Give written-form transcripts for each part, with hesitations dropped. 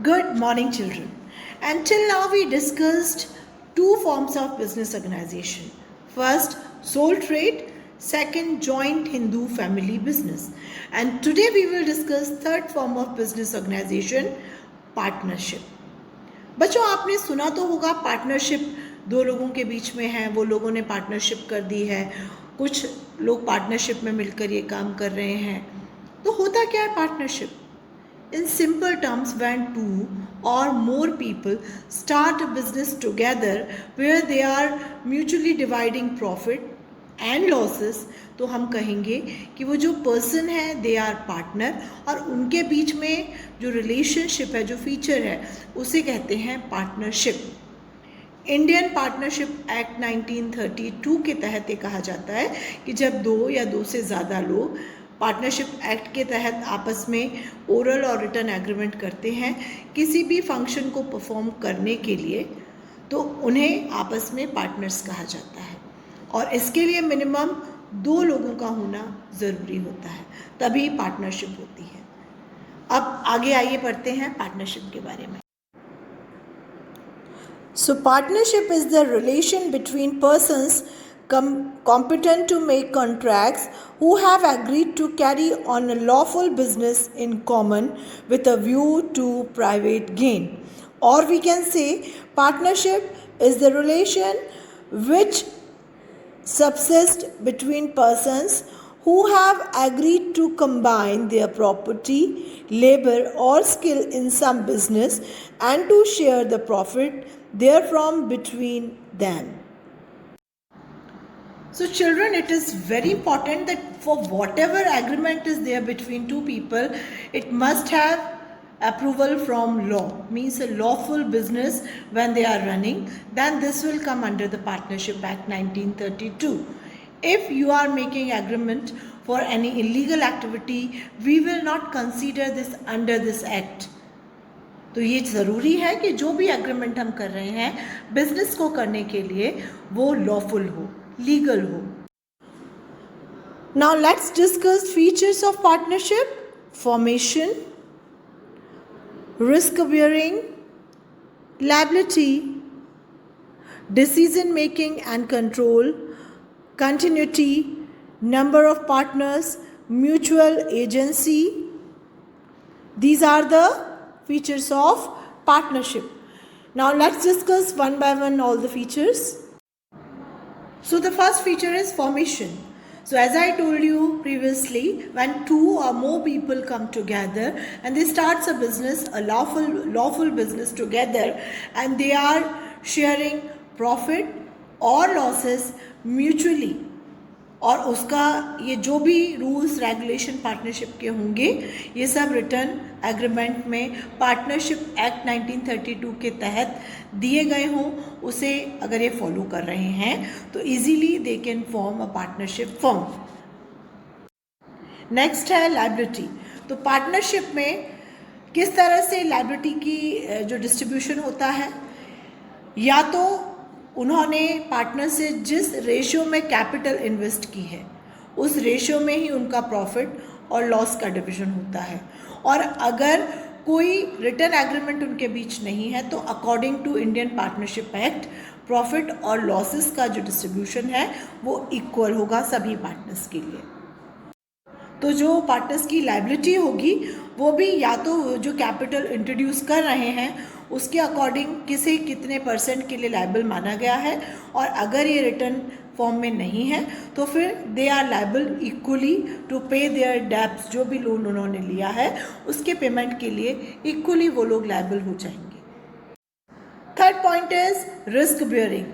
Good morning, children. Until now, we discussed two forms of business organization. First, sole trade. Second, joint Hindu family business. And today we will discuss third form of business organization, partnership. बच्चों, आपने सुना तो होगा partnership दो लोगों के बीच में है, वो लोगों ने पार्टनरशिप कर दी है, कुछ लोग पार्टनरशिप में मिलकर ये काम कर रहे हैं. तो होता क्या है partnership? In simple terms, when two or more people start a business together where they are mutually dividing profit and losses, तो हम कहेंगे कि वो जो पर्सन है दे आर पार्टनर, और उनके बीच में जो रिलेशनशिप है, जो फीचर है, उसे कहते हैं पार्टनरशिप. इंडियन पार्टनरशिप एक्ट 1932 के तहत ये कहा जाता है कि जब दो या दो से ज़्यादा लोग पार्टनरशिप एक्ट के तहत आपस में ओरल और रिटन एग्रीमेंट करते हैं किसी भी फंक्शन को परफॉर्म करने के लिए, तो उन्हें आपस में पार्टनर्स कहा जाता है. और इसके लिए मिनिमम दो लोगों का होना ज़रूरी होता है, तभी पार्टनरशिप होती है. अब आगे आइए पढ़ते हैं पार्टनरशिप के बारे में. So partnership is the relation between persons competent to make contracts who have agreed to carry on a lawful business in common with a view to private gain. Or we can say partnership is the relation which subsists between persons who have agreed to combine their property, labor or skill in some business and to share the profit therefrom between them. So children, it is very important that for whatever agreement is there between two people, it must have approval from law, means a lawful business when they are running, then this will come under the Partnership Act 1932. If you are making agreement for any illegal activity, we will not consider this under this act. तो ये ज़रूरी है कि जो भी agreement हम कर रहे हैं बिजनेस को करने के लिए वो लॉफुल हो, लीगल हो. Now let's discuss features of partnership. Formation, risk bearing, liability, decision making and control, continuity, number of partners, mutual agency. These are the features of partnership. Now let's discuss one by one all the features. So the first feature is formation. So as I told you previously, when two or more people come together and they start a business, a lawful business together, and they are sharing profit or losses mutually, और उसका ये जो भी rules regulation partnership के होंगे ये सब return agreement में पार्टनरशिप एक्ट 1932 के तहत दिए गए हों, उसे अगर ये फॉलो कर रहे हैं तो easily they can form a partnership firm. Next है लायबिलिटी. तो पार्टनरशिप में किस तरह से लायबिलिटी की जो डिस्ट्रीब्यूशन होता है, या तो उन्होंने पार्टनर से जिस रेशियो में कैपिटल इन्वेस्ट की है उस रेशियो में ही उनका प्रॉफिट और लॉस का डिवीजन होता है. और अगर कोई रिटर्न एग्रीमेंट उनके बीच नहीं है तो according to Indian partnership act profit और लॉसेस का जो डिस्ट्रीब्यूशन है वो इक्वल होगा सभी पार्टनर्स के लिए. तो जो पार्टनर्स की लायबिलिटी होगी वो भी या तो जो कैपिटल इंट्रोड्यूस कर रहे हैं उसके अकॉर्डिंग किसे कितने परसेंट के लिए लायबल माना गया है, और अगर ये रिटर्न फॉर्म में नहीं है तो फिर they are liable equally to pay their debts. जो भी लोन उन्होंने लिया है उसके पेमेंट के लिए इक्वली वो लोग लायबल हो जाएंगे. Third point is risk bearing.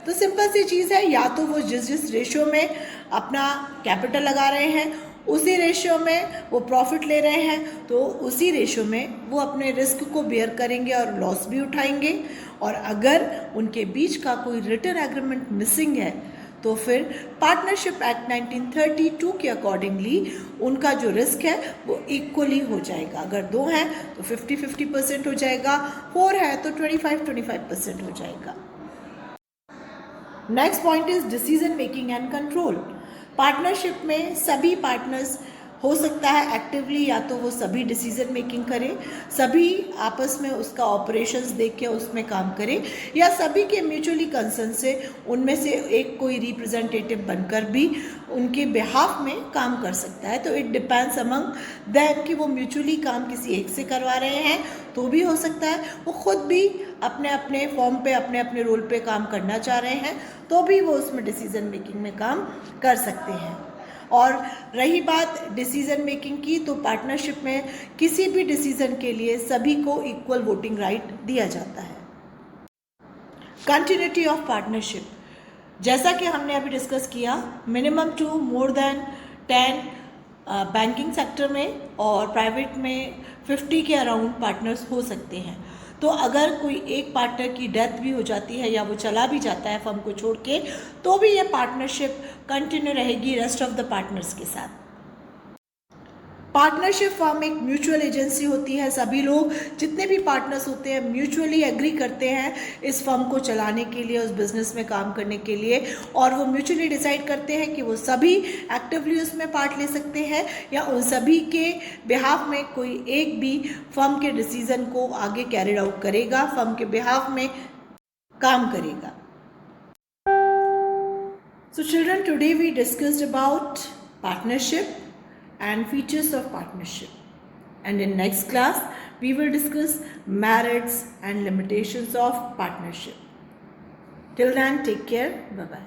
तो सिंपल सी चीज़ है, या तो वो जिस रेशियो में अपना कैपिटल लगा रहे हैं उसी रेशियो में वो प्रॉफिट ले रहे हैं, तो उसी रेशियो में वो अपने रिस्क को बेयर करेंगे और लॉस भी उठाएंगे. और अगर उनके बीच का कोई रिटर्न एग्रीमेंट मिसिंग है तो फिर पार्टनरशिप एक्ट 1932 के अकॉर्डिंगली उनका जो रिस्क है वो इक्वली हो जाएगा. अगर दो हैं तो 50-50% हो जाएगा, 4 है तो 25-25% हो जाएगा. Next point is decision making and control. Partnership में सभी पार्टनर्स हो सकता है एक्टिवली या तो वो सभी डिसीजन मेकिंग करें, सभी आपस में उसका ऑपरेशंस देख के उसमें काम करें, या सभी के म्यूचुअली कंसर्न से उनमें से एक कोई रिप्रेजेंटेटिव बनकर भी उनके बिहाफ में काम कर सकता है। तो इट डिपेंड्स अमंग देम कि वो म्यूचुअली काम किसी एक से करवा रहे हैं तो भी हो सकता है, वो खुद भी अपने अपने फॉर्म पे अपने अपने रोल पे काम करना चाह रहे हैं तो भी वो उसमें डिसीजन मेकिंग में काम कर सकते हैं। और रही बात डिसीजन मेकिंग की, तो पार्टनरशिप में किसी भी डिसीजन के लिए सभी को इक्वल वोटिंग राइट दिया जाता है। कंटिन्यूटी ऑफ पार्टनरशिप, जैसा कि हमने अभी डिस्कस किया, minimum to more than 10 banking sector में और प्राइवेट में 50 के अराउंड पार्टनर्स हो सकते हैं। तो अगर कोई एक पार्टनर की डेथ भी हो जाती है या वो चला भी जाता है फर्म को छोड़ के, तो भी ये पार्टनरशिप कंटिन्यू रहेगी रेस्ट ऑफ द पार्टनर्स के साथ। पार्टनरशिप फर्म एक म्यूचुअल एजेंसी होती है, सभी लोग जितने भी पार्टनर्स होते हैं म्यूचुअली एग्री करते हैं इस फर्म को चलाने के लिए, उस बिजनेस में काम करने के लिए, और वो म्यूचुअली डिसाइड करते हैं कि वो सभी एक्टिवली उसमें पार्ट ले सकते हैं या उन सभी के बिहाफ में कोई एक भी फर्म के डिसीजन को आगे कैरिड आउट करेगा, फर्म के बिहाफ में काम करेगा। So children, today we discussed about partnership and features of partnership, and in next class we will discuss merits and limitations of partnership. Till then, take care. Bye bye.